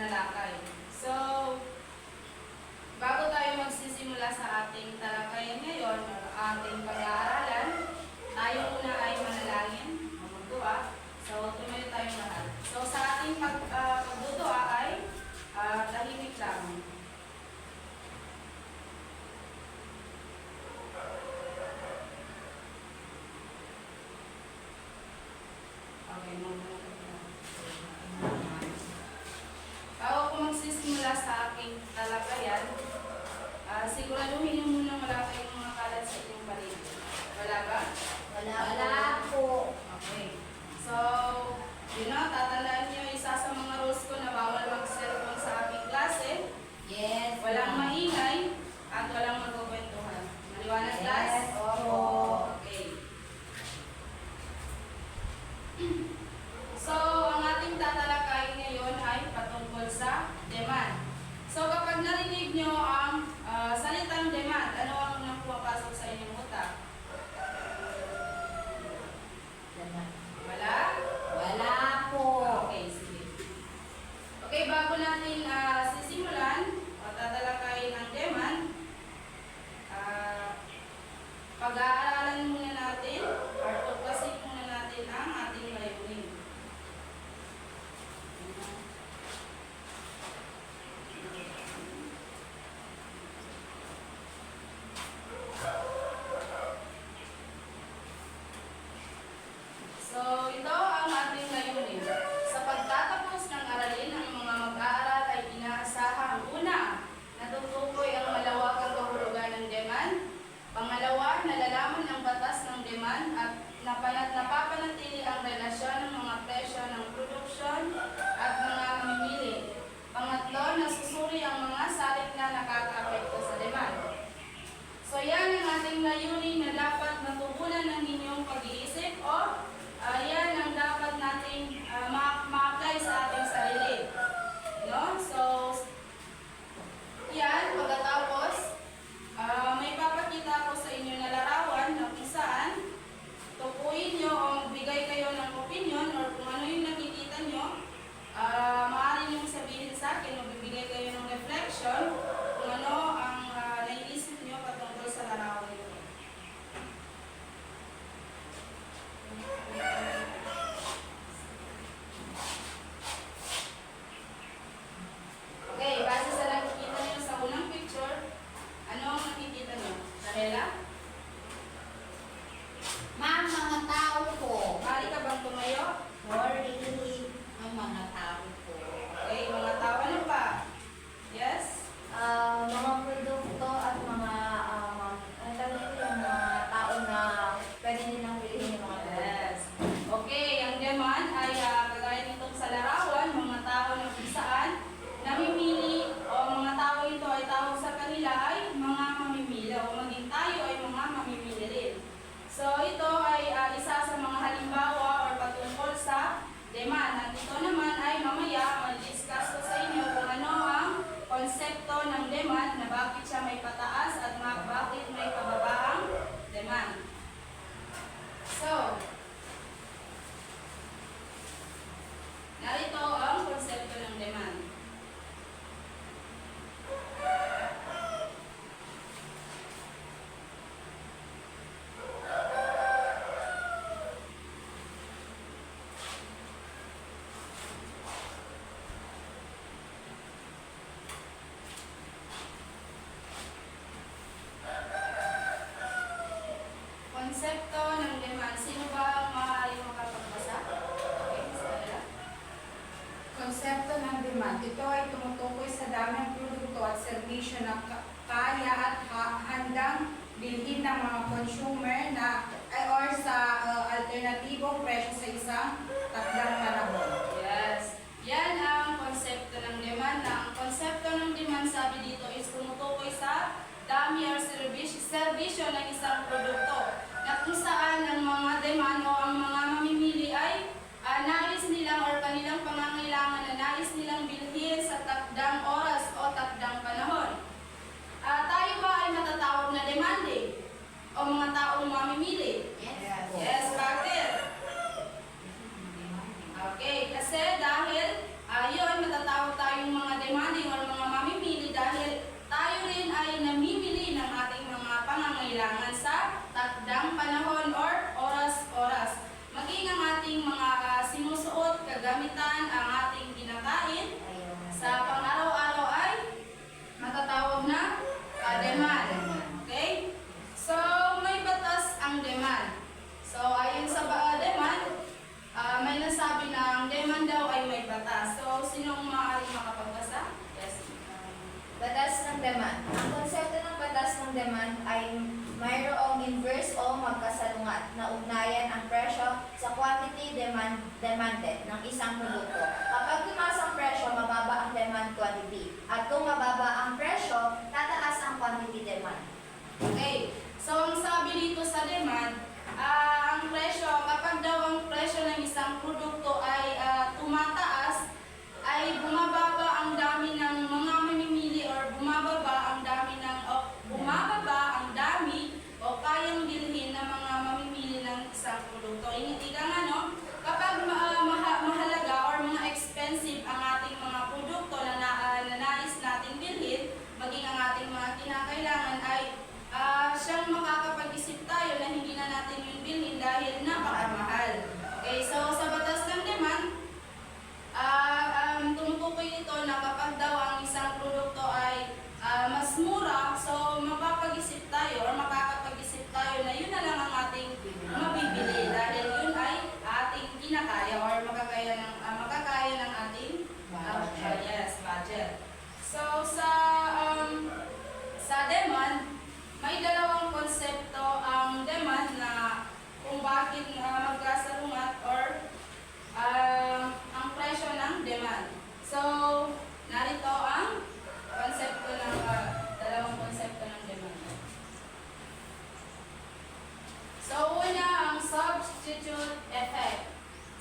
tinalakay. So, bago tayo magsisimula sa ating talakayan ngayon, o ating pag-aaralan, tayo muna ay manalangin, magdua. So, tumayo tayong lahat. So, sa ating pagdudua ay tahimik lang. Okay, bago ko magsisimula sa aking talakayan, siguraduhin niyo muna wala kayong mga kalat sa inyong paligid. Wala ba? Wala po. Okay. So, tatandaan niyo isa sa mga rules ko na bawal mag-cellphone sa aking klase. Yes. Walang maingay at walang magkukwentuhan. Maliwanag, class? Yes. Opo. Okay. So, ang ating tatalakayin ngayon ay patungkol sa demand. So, kapag narinig nyo ang salitang demand, ano ang unang pumapasok sa inyong utak? Wala? Wala po. Okay, sige. Okay, bago natin sisimulan o tatalakayin ang demand, pag-aaralan muna natin or tuklasin muna natin ang ating layunin. So, ito ang ating layunin. Sa pagtatapos ng aralin, ang mga mag-aaral ay inaasahang una, natutukoy ang malawakang kahulugan ng demand. Pangalawa, nalalaman ang batas ng demand at napapanatili ang relasyon ng mga presyo ng produksyon at mga mamimili. Pangatlo, nasusuri ang mga salik na nakakaapekto sa demand. So yan ang ating layunin na dapat matugunan ng inyong pag-iisip o yan ang dapat nating ma-apply sa ating sarili. No? So, yan, pagkatapos, may papakita ko sa inyo na larawan na kung saan tukuyin nyo o magbigay kayo ng opinion or kung ano yung nakikita nyo, maaari nyo sabihin sa akin, magbibigay kayo ng reflection kung ano ang naiisip nyo patungkol sa larawan nyo. Okay, base sa nakikita nyo sa unang picture, ano ang nakikita nyo? Rahela? Ma'am, mga tao po. Maaari ka bang tumayo? Sorry. Ang mga tao po. Okay, mga tao. Ano pa? Yes? Mga produkto at mga yung mga tao na pwede nilang bilhin yung mga produkto. Yes. Okay, ang demand ay kagaya nitong sa larawan, mga tao na kung saan namimili o mga tao ito ay tawag sa kanila ay mga mamimili o maging tayo ay mga mamimili rin. So ito ay isa sa mga halimbawa or patungkol sa demand. At ito naman ay mamaya mag-discuss ko sa inyo kung ano ang konsepto ng demand na bakit siya may pataas at bakit may pababaang demand. So, narito ang konsepto ng demand. Konsepto ng demand. Sino ba ang maaari makapagbasa? Okay, Stella. Konsepto ng demand. Ito ay tumutukoy sa dami ng produkto at serbisyo na kaya at handang bilhin ng mga consumer or sa alternatibong presyo sa isang takdang panahon. Yes. Yan ang konsepto ng demand. Ang konsepto ng demand, sabi dito, is tumutukoy sa dami or serbisyo ng isang produkto na kung saan ang mga demand o ang mga mamimili ay nais nilang or kanilang pangangailangan na nais nilang bilhin sa takdang oras o takdang panahon. Tayo ba ay matatawag na demanding o mga taong mamimili? Yes. Yes, bakit? Okay. demand. Ang konsepto ng batas ng demand ay mayroong inverse o magkasalungat na ugnayan ang presyo sa quantity demanded ng isang produkto. Kapag tumaas ang presyo, mababa ang demand quantity. At kung mababa ang presyo, tataas ang quantity demand. Okay. So, ang sabi dito sa demand, ang presyo, kapag daw ang presyo ng isang produkto ay tumataas, ay bumababa ang dami ng mga mamimili or bumababa ang dami o kayang bilhin ng mga mamimili ng isang produkto. Ika nga, no? Kapag mahalaga or mga expensive ang ating mga produkto na nais nating bilhin, maging ang ating mga kinakailangan ay siyang makakapag-isip tayo na hindi na natin yung bilhin dahil napakamahal. Okay, so sa batas ng demand, tumutukoy ito na kapag daw ang isang produkto ay mas mura, so mapapag-isip tayo or makakapag-isip tayo na yun na lang ang ating mabibili dahil yun ay ating kinakaya or makakaya ng ating budget. So sa demand, may dalawang konsepto ang demand na kung bakit magkasalungat or ang presyo ng demand. So, narito ang dalawang konsepto ng demand. So, una ang substitute effect.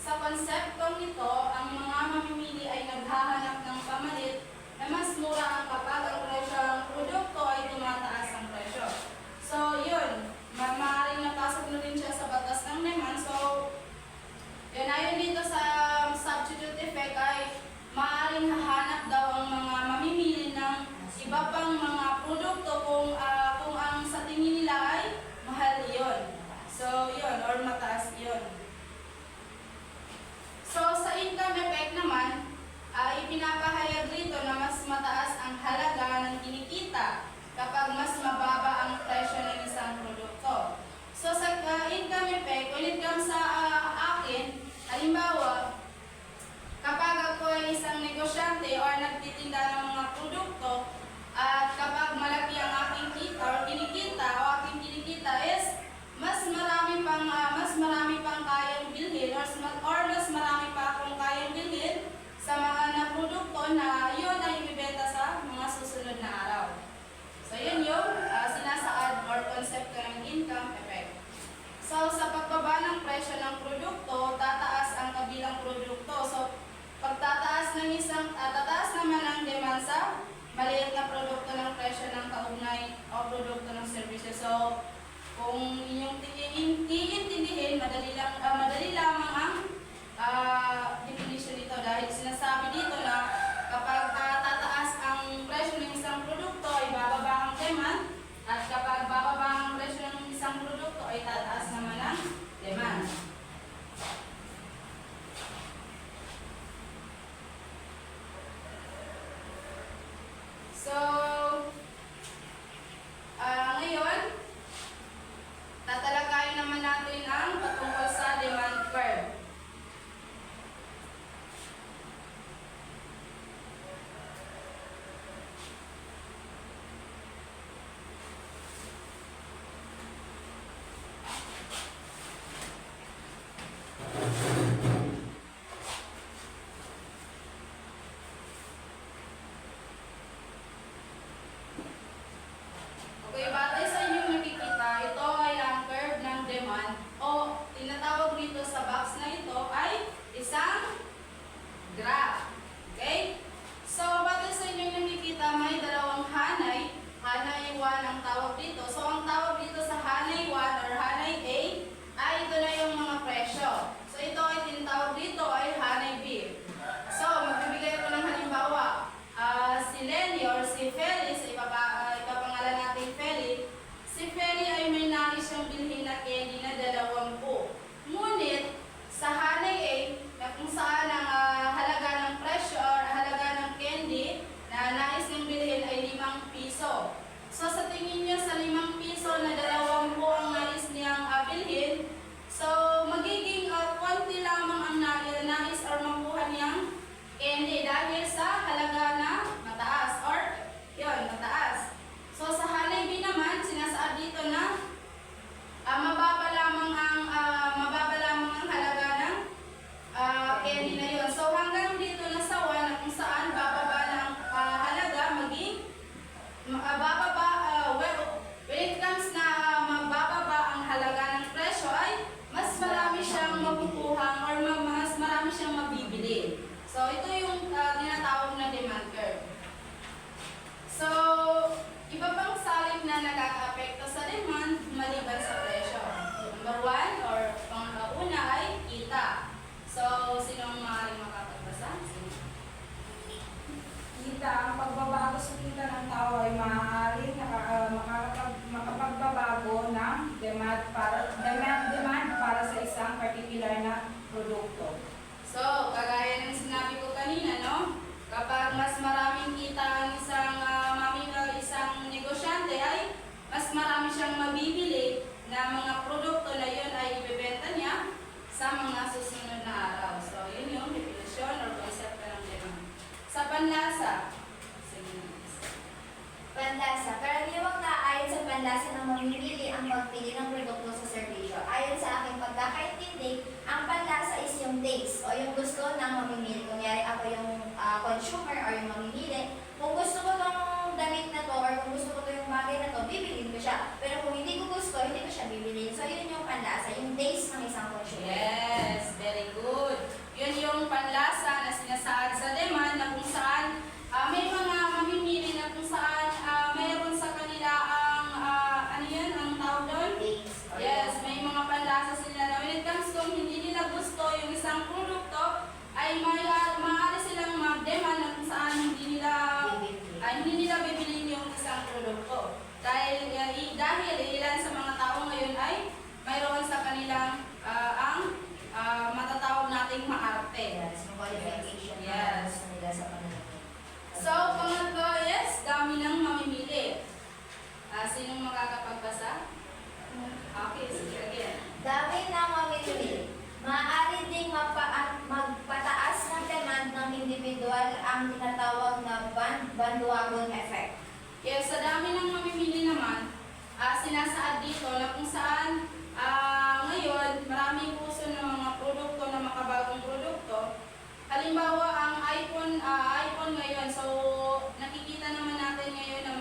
Sa konseptong ito, ang mga mamimili ay naghahanap ng pamalit na mas mura kapag ang presyo ng produkto ay tumataas ang presyo. So, yun. Maaaring napasok na rin siya sa batas ng demand. So, yun, ayon dito sa substitute effect ay maaaring hahanap daw ang mga mamimili ng iba pang mga produkto kung ang sa tingin nila ay mahal yun. So, yun, or mataas yun. So, sa income effect naman, ipinapahayag rito na mas mataas ang halaga ng kinikita kapag mas mababa ang presyo ng isang produkto. So, sa income effect, when it comes sa akin, halimbawa, kapag ako ay isang negosyante or nagtitinda ng mga produkto, at kapag malaki ang aking kita or kinikita o aking kinikita is mas marami pang kayang bilhin or mas marami pa akong kayang bilhin sa mga na produkto na yun ay ibibenta sa mga susunod na araw. So yun yung sinasaad or konsepto ng income effect. So sa pagbaba ng presyo ng produkto, tataas ang kabilang produkto. So pagtataas ng tataas naman ang demand sa maliit na produkto ng presyo ng kaugnay o produkto ng serbisyo. So kung inyong iintindihin, madali lamang ang definition nito dahil sinasabi dito na kapag tataas ang presyo ng isang produkto ay bababa ang demand at kapag bababa ang presyo ng isang produkto ay tataas naman ang demand. So, ngayon, tatalakayin naman natin ang patungkol sa demand curve. one or una ay kita. So, sinong maaaring makapagbasa? Sino? Kita, ang pagbabago sa kita ng tao ay maaaring makapagbabago ng demand para sa isang particular na produkto. So, kagaya ng sinabi ko kanina, no? Kapag mas maraming kita ang isang negosyante ay mas marami siyang mabibili na mga produkto na yun ay ibebenta niya sa mga susunod na araw. So, yun yung definition or concept ng demand. Sa panlasa, sige. Panlasa. Karaniwang naayon sa panlasa ng mamimili ang pagpili ng produkto sa serbisyo. Ayon sa aking pagkakaintindi, ang panlasa is yung taste o yung gusto ng mamimili. Kunyari ako yung consumer or yung mamimili. Kung gusto ko tong damit na to or kung gusto ko to yung bagay na to, bibilin ko siya. Pero kung hindi ko gusto, hindi ko siya bibilin. So yun yung panlasa, yung taste ng isang consumer. Yes, very good. Yun yung panlasa na sinasaad sa demand na kung saan may mga mamimili na kung saan mayroon sa kanila ang ano yun, ang tawag doon? Taste. or Yes, may mga panlasa sila na when it comes kung hindi nila gusto yung isang produkto, ay maaari silang mag-demand na kung saan hindi nila bibilin yung isang produkto. Dahil ilan sa mga tao ngayon ay mayroon sa kanilang ang matatawag nating maarte. Yes, yung qualification Yes. na nila sa panlasa. So, pangatlo, yes, dami ng mamimili. Sinong makakapagbasa? Okay, sige again. Dami ng mamimili. Maaari ding magpataas ng demand ng individual ang tinatawag na bandwagon effect. Yes, sa dami ng mamimili naman, sinasaad dito na kung saan ngayon maraming uso ng mga produkto na makabagong produkto. Halimbawa, ang iPhone ngayon, so nakikita naman natin ngayon na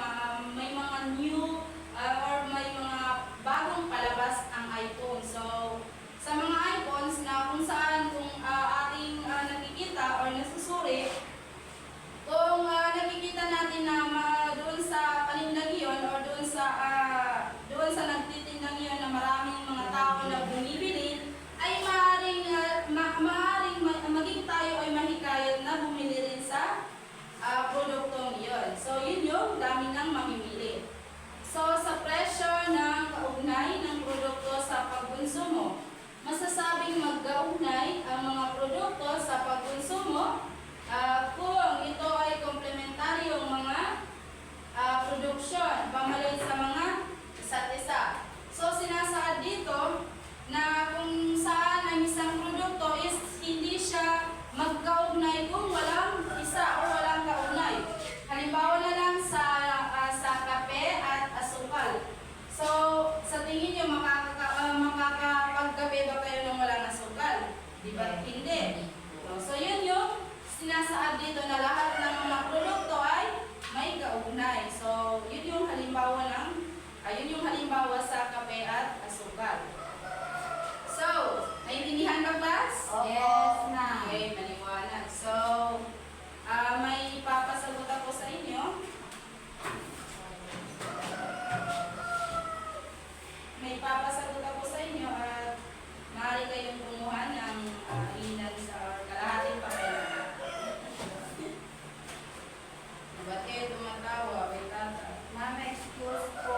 may mga new or may mga bagong palabas ang iPhone. So, sa mga iPhones na kung saan kung ating nakikita or nasusuri, kung nakikita natin na doon sa panindang iyon or doon sa nagtitindang iyon na maraming mga tao na bumibili, ay maaaring maging tayo ay mahikayat na bumili rin sa produktong iyon. So, yun yung dami ng mamimili. So, sa presyo ng kaugnay ng produkto sa pagkonsumo, masasabing magkaugnay ang mga produkto sa pagkonsumo kung ito ay komplementaryong mga produksyon, pamalit sa mga isa't isa. So, sinasaad dito na kung saan ang isang produkto is hindi siya magkaugnay kung walang isa o walang kaugnay. Halimbawa na lang sa kape at asukal. So, sa tingin nyo, makakapagkape ba kayo ng walang asukal? Di ba? Hindi. So, yun yung sinasaad dito na lahat ng mga produkto ay may kaugnay. So, yun yung halimbawa sa kape at asukal. So, naiintindihan ba, class? Opo. Yes, na. Okay, maliwanag. So, may ipapasagot ako sa inyo. At maaari kayong kumuha ng ilan sa kalahating papel. Ba't kayo tumatawa? May tata. Ma'am, excuse po.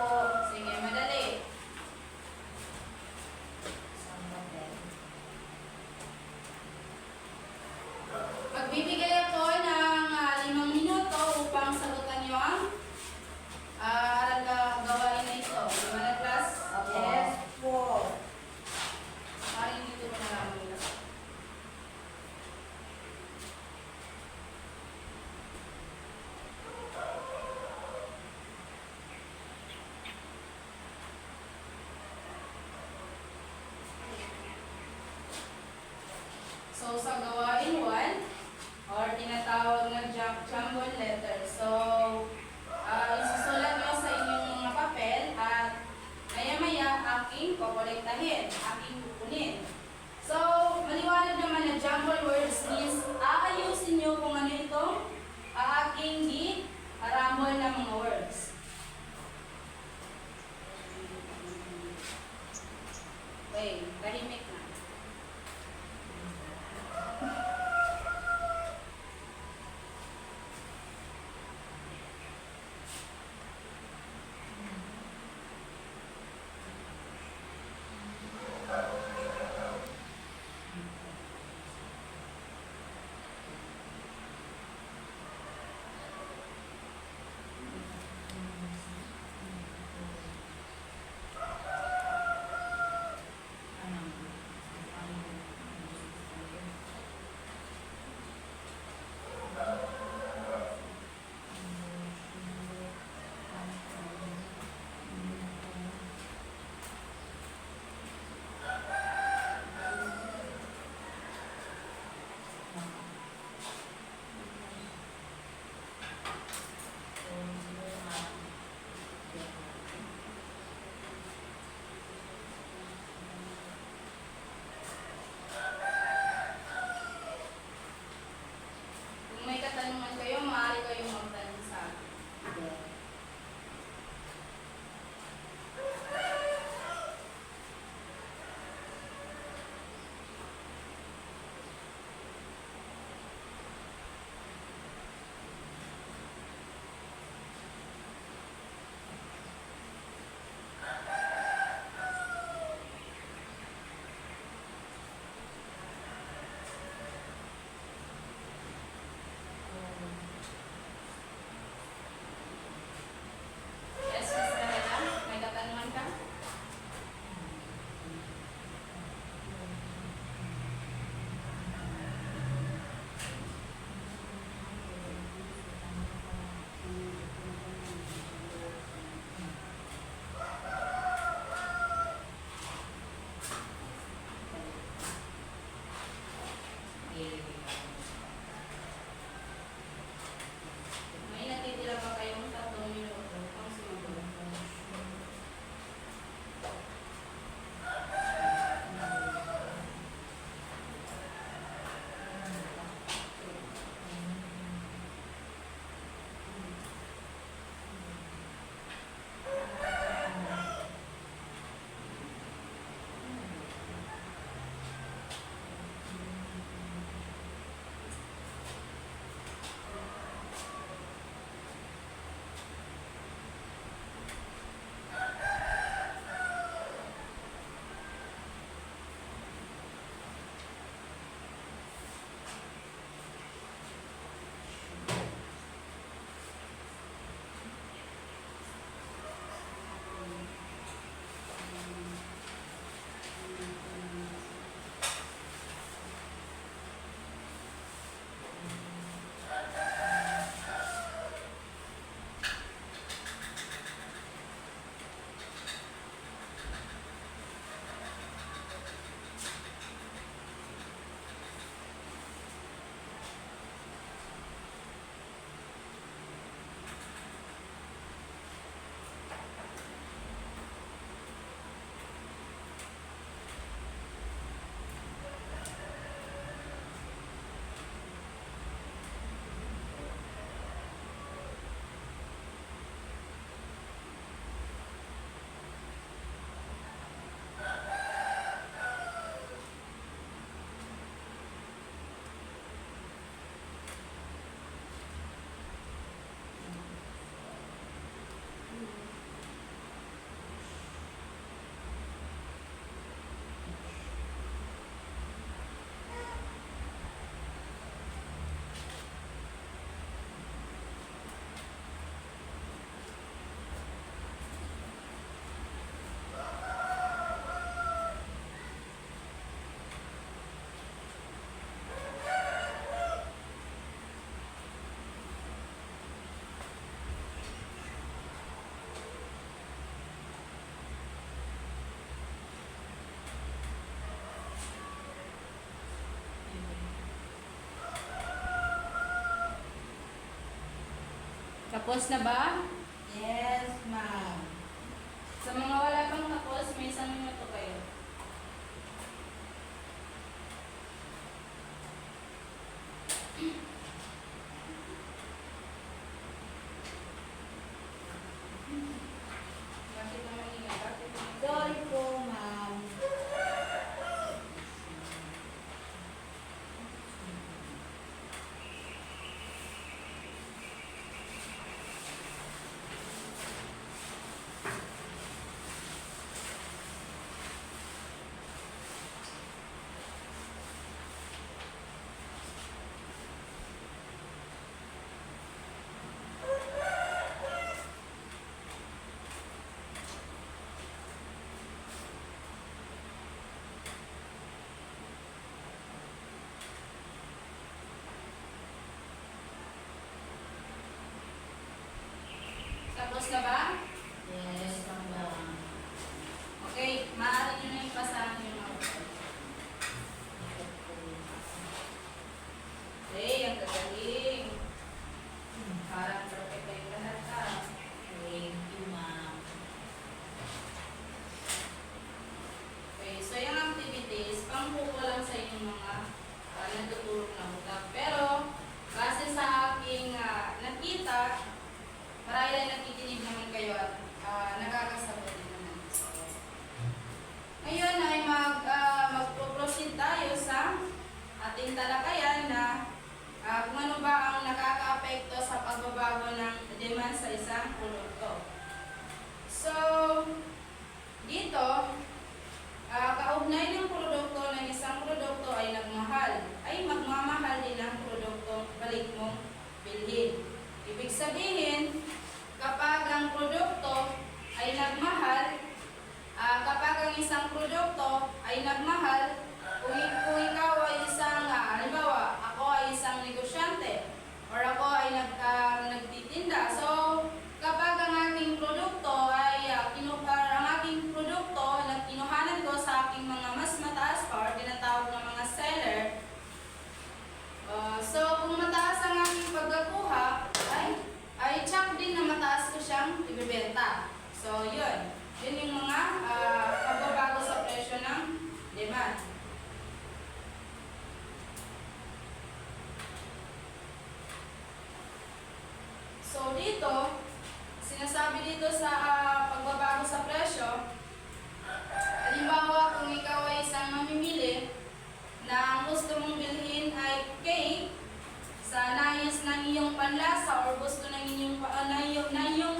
Sige, madali. Magbibigay Tapos na ba? Yes, ma'am. Sa mga wala pang tapos, may isang minuto kayo. Bakit naman ingay? Bakit naman ingay? Sorry po, ma'am. Tapos na ba? Yes, ma'am. Okay, maaari nyo na ipasahan yung mga work. Okay, ang gagaling. Parang perfect kayo lahat ka. Thank you, ma'am. Okay, so yung activities, pangbuko lang sa inyong mga natutulog na utak. Pero, base sa aking nakita, marami na nakikinig naman kayo at nakakasagot din naman. So, ngayon ay mag-proceed tayo sa ating talakayan na kung ano ba ang nakaka-apekto sa pagbabago ng demand sa isang produkto. So, dito, kaugnay ng produkto ng isang produkto ay nagmahal, ay magmamahal din ang produktong balik mong bilhin. Ibig sabihin, kapag ang produkto ay nagmahal, kapag ang isang produkto ay nagmahal, kung ikaw ay isang, halimbawa, ako ay isang negosyante, or ako ay nagtitinda. So, kapag ang aking produkto ay, ang aking produkto na kinuhanan ko sa aking mga mas mataas pa, or tinatawag na mga seller, so, kung mataas ang aking pagkakuha, ay check din na mataas ko siyang ibebenta. So, yun. Yun yung mga pagbabago sa presyo ng demand. So, dito, sinasabi dito sa pagbabago sa presyo, halimbawa, kung ikaw ay isang mamimili na ang gusto mong bilhin ay cake, sa nais ng iyong panlasa or gusto ng iyong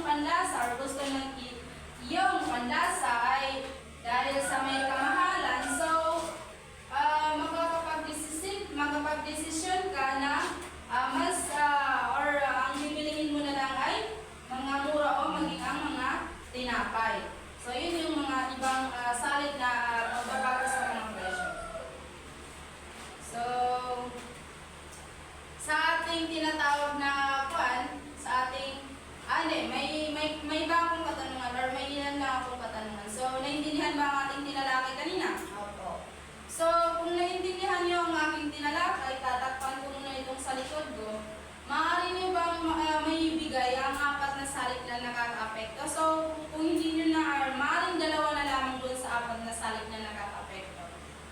panlasa or gusto ng iyong panlasa ay dahil sa may kamahalan, so magkakapag-desisyon ka na ang bibilihin mo na lang ay mga mura o maging ang mga tinapay. So yun yung mga ibang salit na pagbabago sa mga presyo. So, sa ating tinatawag na sa ating, may iba akong katanungan or may ilan na akong katanungan. So, naintindihan ba ang ating tinalakay kanina? Opo. So, kung naintindihan niyo ang aking tinalakay, tatakpan ko muna itong sa likod ko. Maaari niyo bang maibigay ang apat na salit na nakaka-apekto? So, kung hindi niyo na, maaaring dalawa na lamang doon sa apat na salit na nakaka-apekto.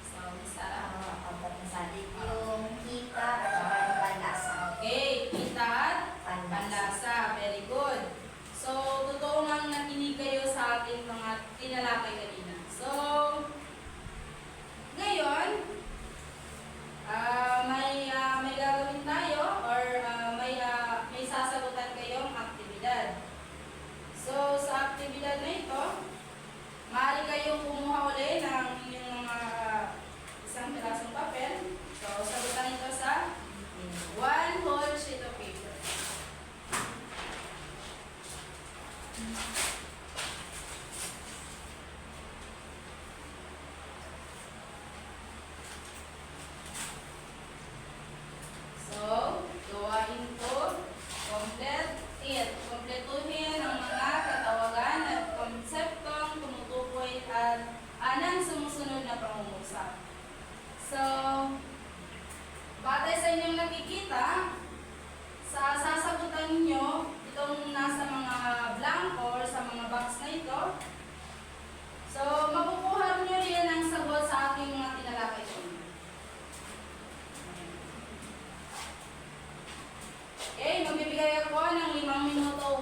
So, Sara. Apat na salit. Yung kita at saka yung panlasa. Okay, kita at panlasa. Very good. So, totoo nga nakinig kayo sa ating mga tinalakay kanina. So, ngayon, may gagawin tayo or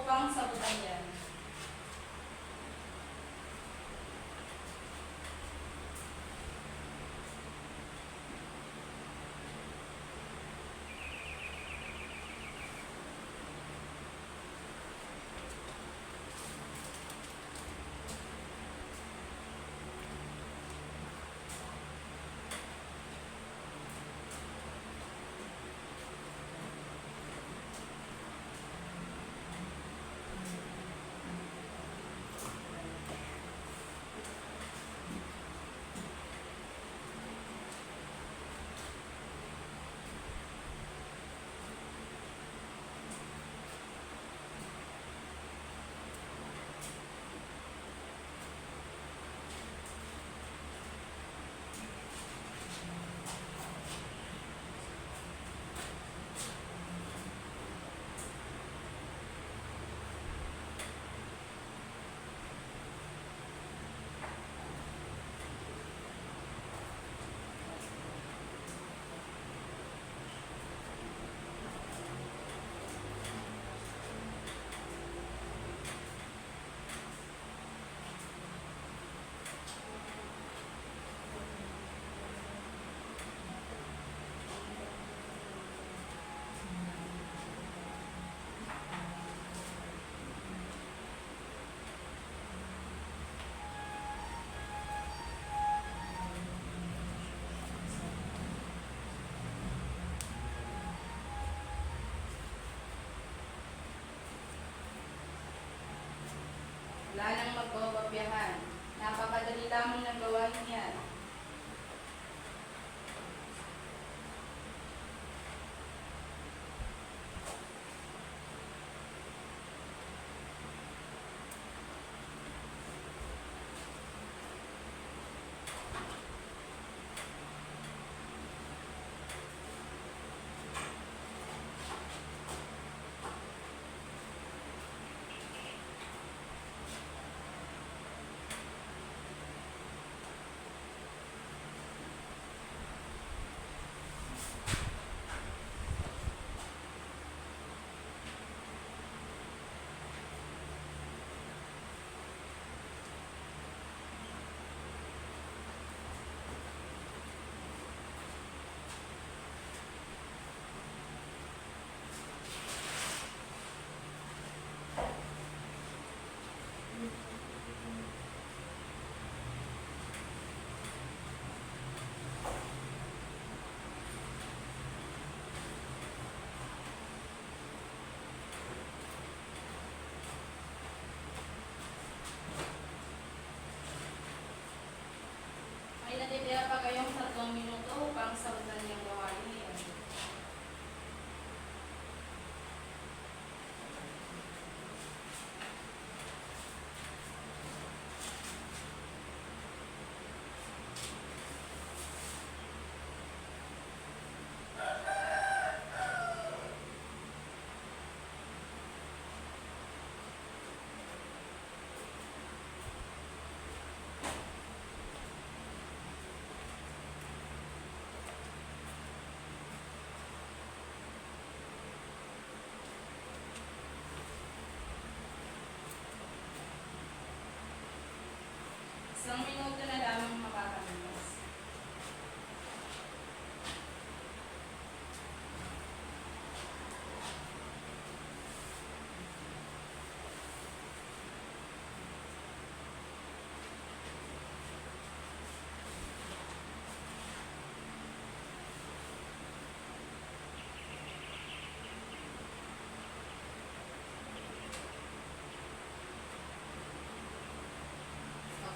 upang sagutan yan. Wala nang magkakopyahan. Napakadali lamang ng gawain yan. May natitira pa kayong 3 minuto upang sagutan yung gawain niya. Isang minuto na lamang makakalipas.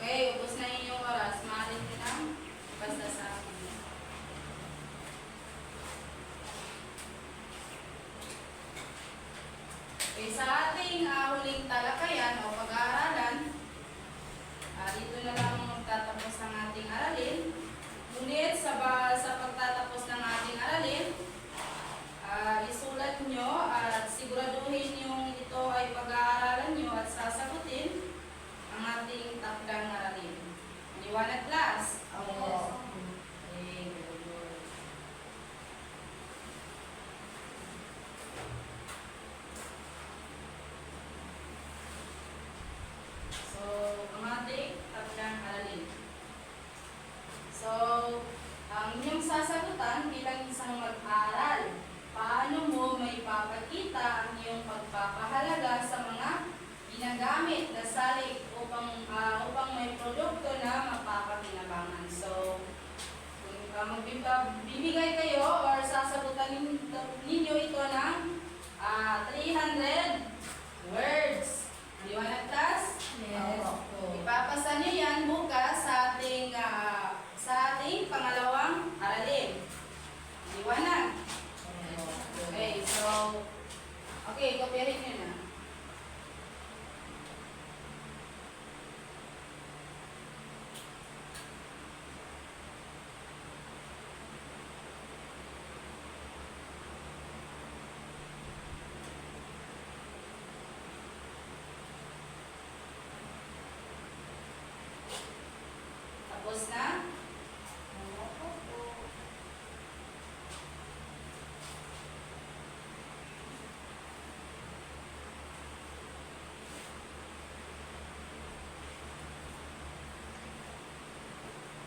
Okay, ubos na inyong oras. Maaari nyo lang basta sa akin. Okay, sa ating huling talakayan o pag-aaralan, dito na lang magtatapos ang ating aralin. Ngunit sa pagtatapos ng ating aralin, isulat nyo at siguraduhin yung ito ay pag-aaralan nyo at sasagutin ang ating takdang aralin. Maliwanag, class? Opo. Okay, good. ginagamit na salik upang may produkto na mapapakinabangan. So, kung bibigay kayo or sasagutan ninyo ito ng 300 words. Liwanag class? Yes. Ipapasa nyo yan bukas sa ating pangalawang aralin. Liwanag. Okay, so, okay, kopyahin nyo na. Tapos na?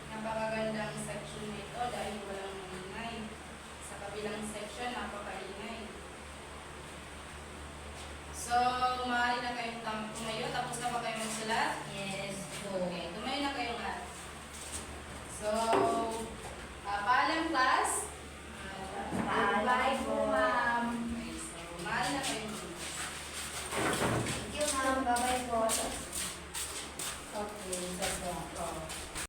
Napakagandang section nito dahil walang ingay. Sa kabilang section, napakaingay. So, maaari na kayong tumayo. Tapos na ba kayo magsulat? Yes. Okay.